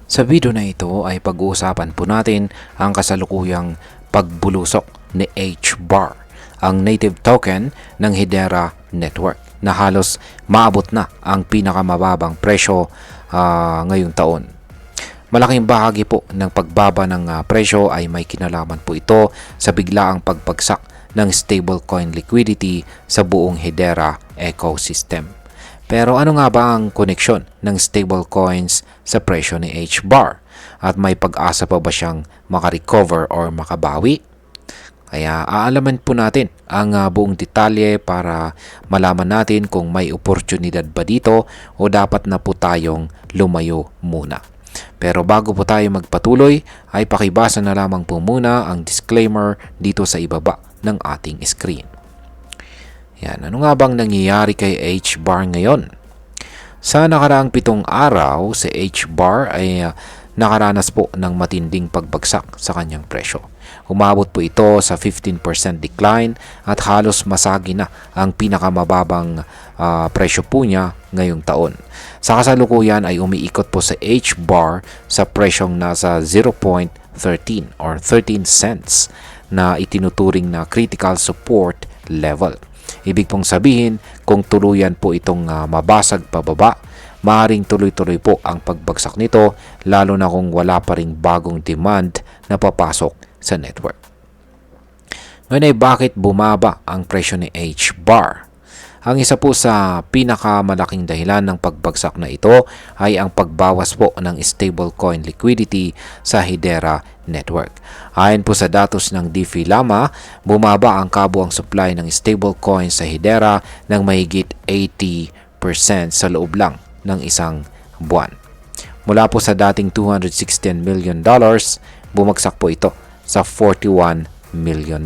Sa video na ito ay pag-uusapan po natin ang kasalukuyang pagbulusok ni H-Bar, ang native token ng Hedera Network na halos maabot na ang pinakamababang presyo ngayong taon. Malaking bahagi po ng pagbaba ng presyo ay may kinalaman po ito sa biglaang pagbagsak ng stablecoin liquidity sa buong Hedera ecosystem. Pero ano nga ba ang koneksyon ng stablecoins sa presyo ni H-Bar? At may pag-asa pa ba siyang makarecover or makabawi? Kaya aalaman po natin ang buong detalye para malaman natin kung may oportunidad ba dito o dapat na po tayong lumayo muna. Pero bago po tayo magpatuloy ay pakibasa na lamang po muna ang disclaimer dito sa ibaba ng ating screen. Yan, ano nga bang nangyayari kay H-Bar ngayon? Sa nakaraang 7 araw, si H-Bar ay nakaranas po ng matinding pagbagsak sa kanyang presyo. Umabot po ito sa 15% decline at halos masagi na ang pinakamababang presyo po niya ngayong taon. Sa kasalukuyan ay umiikot po sa H-Bar sa presyong nasa 0.13 or 13 cents na itinuturing na critical support level. Ibig pong sabihin, kung tuluyan po itong mabasag pababa, maaaring tuloy-tuloy po ang pagbagsak nito lalo na kung wala pa ring bagong demand na papasok sa network. Ngayon ay bakit bumaba ang presyo ni H-Bar? Ang isa po sa pinakamalaking dahilan ng pagbagsak na ito ay ang pagbawas po ng stablecoin liquidity sa Hedera Network. Ayon po sa datos ng DeFi Llama, bumaba ang kabuang supply ng stablecoin sa Hedera ng mahigit 80% sa loob lang ng isang buwan. Mula po sa dating $216 million, bumagsak po ito sa $41 million.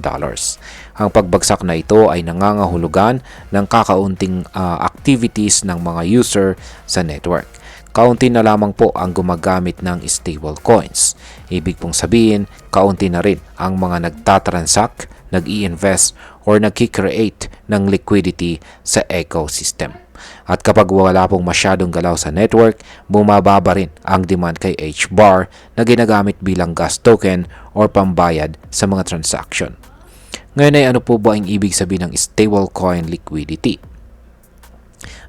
Ang pagbagsak na ito ay nangangahulugan ng kakaunting activities ng mga user sa network. Kaunti na lamang po ang gumagamit ng stablecoins. Ibig pong sabihin, kaunti na rin ang mga nagtatransact, nag-i-invest, or nag-create ng liquidity sa ecosystem. At kapag wala pong masyadong galaw sa network, bumababa rin ang demand kay H-Bar na ginagamit bilang gas token or pambayad sa mga transaction. Ngayon ay ano po ba ang ibig sabihin ng stablecoin liquidity?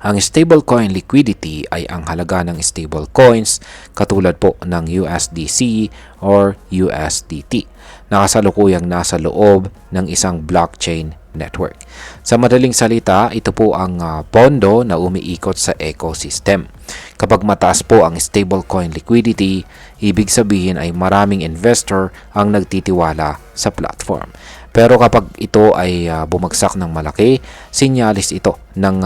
Ang stablecoin liquidity ay ang halaga ng stablecoins katulad po ng USDC or USDT na kasalukuyang nasa loob ng isang blockchain network. Sa madaling salita, ito po ang pondo na umiikot sa ecosystem. Kapag mataas po ang stablecoin liquidity, ibig sabihin ay maraming investor ang nagtitiwala sa platform. Pero kapag ito ay bumagsak ng malaki, sinyalis ito ng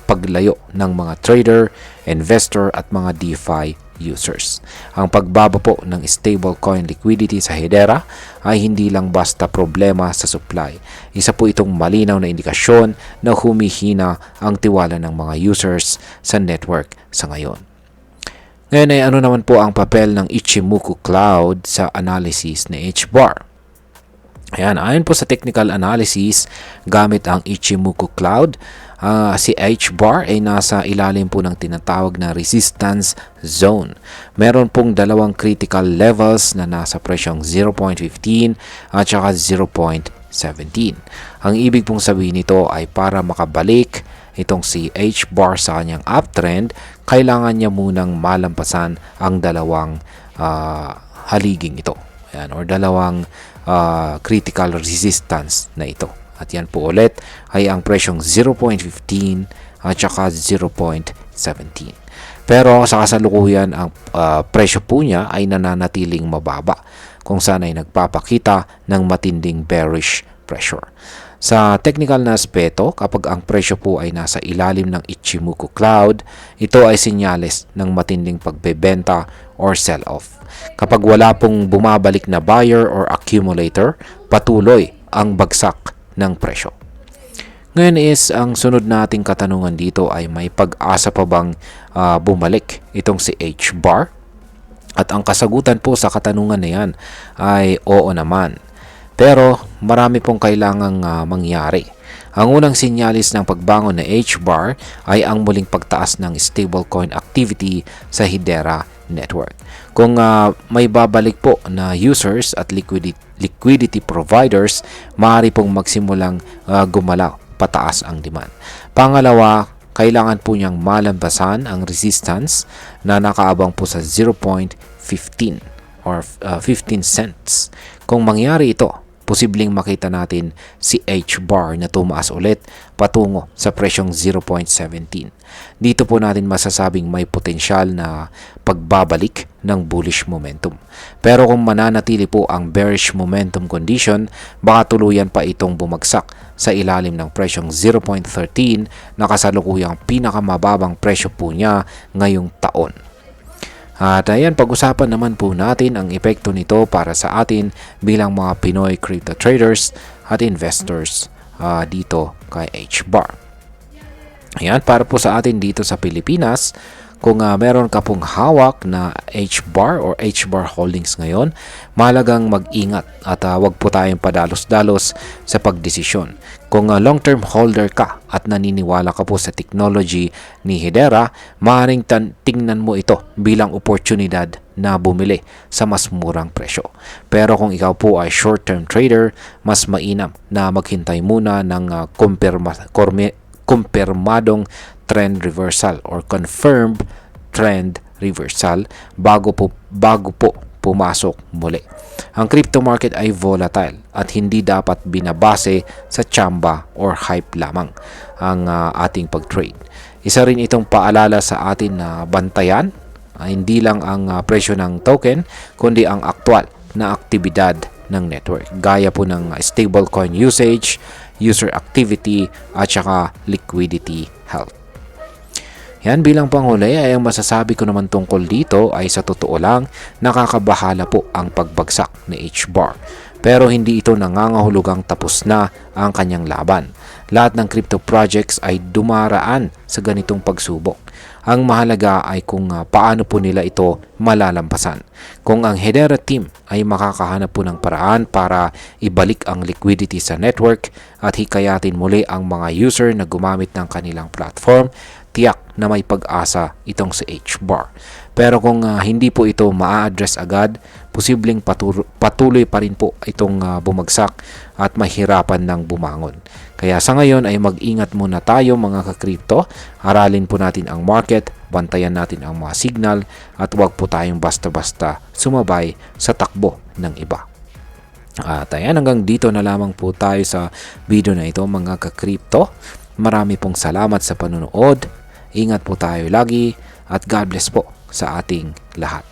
paglayo ng mga trader, investor at mga DeFi users. Ang pagbaba po ng stablecoin liquidity sa Hedera ay hindi lang basta problema sa supply. Isa po itong malinaw na indikasyon na humihina ang tiwala ng mga users sa network sa ngayon. Ngayon ay ano naman po ang papel ng Ichimoku Cloud sa analysis ni H-Bar? Ayan, ayon po sa technical analysis gamit ang Ichimoku Cloud, si H-Bar ay nasa ilalim po ng tinatawag na resistance zone. Meron pong dalawang critical levels na nasa presyong 0.15 at saka 0.17. Ang ibig pong sabihin nito ay para makabalik itong si H-Bar sa kanyang uptrend, kailangan niya munang malampasan ang dalawang haliging ito. Ayan, or dalawang critical resistance na ito. At yan po ulit ay ang presyong 0.15 at saka 0.17. Pero sa kasalukuyan ang presyo po niya ay nananatiling mababa kung saan ay nagpapakita ng matinding bearish pressure. Sa technical na aspeto, kapag ang presyo po ay nasa ilalim ng Ichimoku Cloud, ito ay senyales ng matinding pagbebenta or sell-off. Kapag wala pong bumabalik na buyer or accumulator, patuloy ang bagsak ng presyo. Ngayon is, ang sunod nating katanungan dito ay may pag-asa pa bang bumalik itong si H-Bar? At ang kasagutan po sa katanungan na yan ay oo naman. Pero marami pong kailangang mangyari. Ang unang sinyalis ng pagbangon ng H-Bar ay ang muling pagtaas ng stablecoin activity sa Hedera network. Kung may babalik po na users at liquidity providers, maaari pong magsimulang gumalaw pataas ang demand. Pangalawa, kailangan po niyang malampasan ang resistance na nakaabang po sa 0.15 or 15 cents. Kung mangyari ito, posibleng makita natin si H-bar na tumaas ulit patungo sa presyong 0.17. Dito po natin masasabing may potensyal na pagbabalik ng bullish momentum. Pero kung mananatili po ang bearish momentum condition, baka tuluyan pa itong bumagsak sa ilalim ng presyong 0.13 na kasalukuyang pinakamababang presyo po niya ngayong taon. At ayan, pag-usapan naman po natin ang epekto nito para sa atin bilang mga Pinoy crypto traders at investors dito kay H-bar. Ayan, para po sa atin dito sa Pilipinas, kung meron ka pong hawak na H-bar or H-bar holdings ngayon, mahalagang mag-ingat at wag po tayong padalos-dalos sa pagdesisyon. Kung long-term holder ka at naniniwala ka po sa technology ni Hedera, maaaring tingnan mo ito bilang oportunidad na bumili sa mas murang presyo. Pero kung ikaw po ay short-term trader, mas mainam na maghintay muna ng kumpirmadong trend reversal or confirmed trend reversal bago po pumasok muli. Ang crypto market ay volatile at hindi dapat binabase sa tsamba or hype lamang ang ating pag-trade. Isa rin itong paalala sa atin na bantayan hindi lang ang presyo ng token kundi ang aktwal na aktibidad ng network gaya po ng stablecoin usage, user activity at saka liquidity health. Yan, bilang panghuli ay ang masasabi ko naman tungkol dito ay sa totoo lang nakakabahala po ang pagbagsak ni H-bar. Pero hindi ito nangangahulugang tapos na ang kanyang laban. Lahat ng crypto projects ay dumaraan sa ganitong pagsubok. Ang mahalaga ay kung paano po nila ito malalampasan. Kung ang Hedera team ay makakahanap po ng paraan para ibalik ang liquidity sa network at hikayatin muli ang mga user na gumamit ng kanilang platform, tiyak na may pag-asa itong si H-bar. Pero kung hindi po ito maa-address agad, posibleng patuloy pa rin po itong bumagsak at mahirapan ng bumangon. Kaya sa ngayon ay mag-ingat muna tayo mga ka-crypto. Aralin po natin ang market, bantayan natin ang mga signal at huwag po tayong basta-basta sumabay sa takbo ng iba. At ayan, hanggang dito na lamang po tayo sa video na ito mga ka-crypto. Marami pong salamat sa panonood. Ingat po tayo lagi at God bless po sa ating lahat.